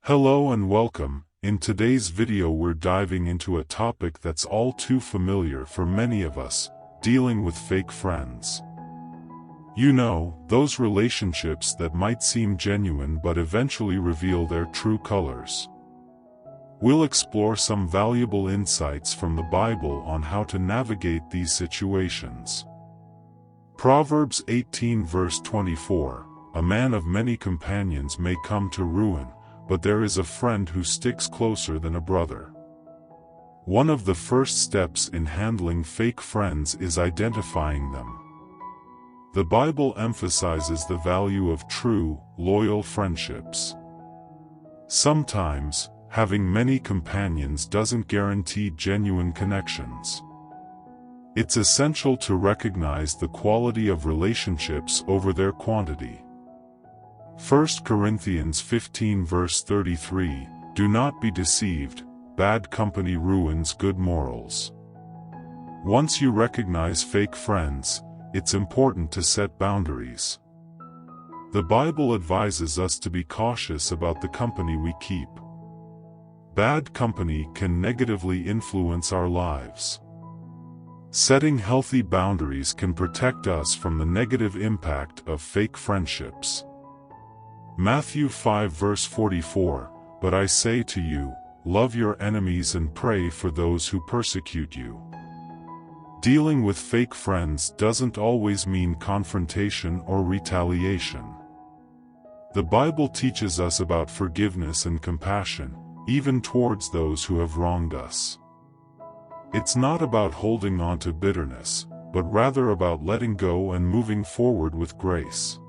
Hello and welcome. In today's video we're diving into a topic that's all too familiar for many of us, dealing with fake friends. You know, those relationships that might seem genuine but eventually reveal their true colors. We'll explore some valuable insights from the Bible on how to navigate these situations. Proverbs 18 verse 24, "A man of many companions may come to ruin, but there is a friend who sticks closer than a brother." One of the first steps in handling fake friends is identifying them. The Bible emphasizes the value of true, loyal friendships. Sometimes, having many companions doesn't guarantee genuine connections. It's essential to recognize the quality of relationships over their quantity. 1 Corinthians 15 verse 33, "Do not be deceived, bad company ruins good morals." Once you recognize fake friends, it's important to set boundaries. The Bible advises us to be cautious about the company we keep. Bad company can negatively influence our lives. Setting healthy boundaries can protect us from the negative impact of fake friendships. Matthew 5 verse 44, "But I say to you, love your enemies and pray for those who persecute you." Dealing with fake friends doesn't always mean confrontation or retaliation. The Bible teaches us about forgiveness and compassion, even towards those who have wronged us. It's not about holding on to bitterness, but rather about letting go and moving forward with grace.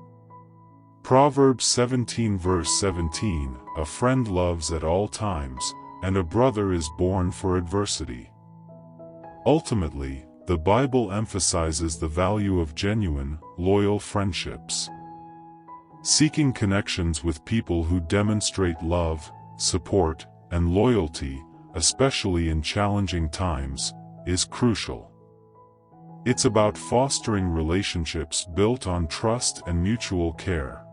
Proverbs 17 verse 17, "A friend loves at all times, and a brother is born for adversity." Ultimately, the Bible emphasizes the value of genuine, loyal friendships. Seeking connections with people who demonstrate love, support, and loyalty, especially in challenging times, is crucial. It's about fostering relationships built on trust and mutual care.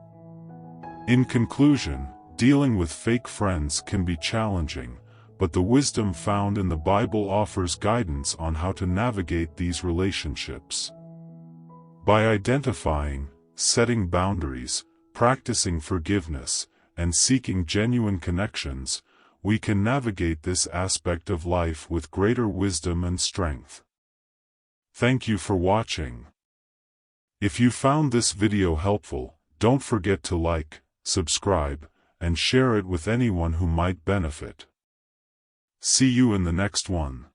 In conclusion, dealing with fake friends can be challenging, but the wisdom found in the Bible offers guidance on how to navigate these relationships. By identifying, setting boundaries, practicing forgiveness, and seeking genuine connections, we can navigate this aspect of life with greater wisdom and strength. Thank you for watching. If you found this video helpful, don't forget to like, subscribe, and share it with anyone who might benefit. See you in the next one.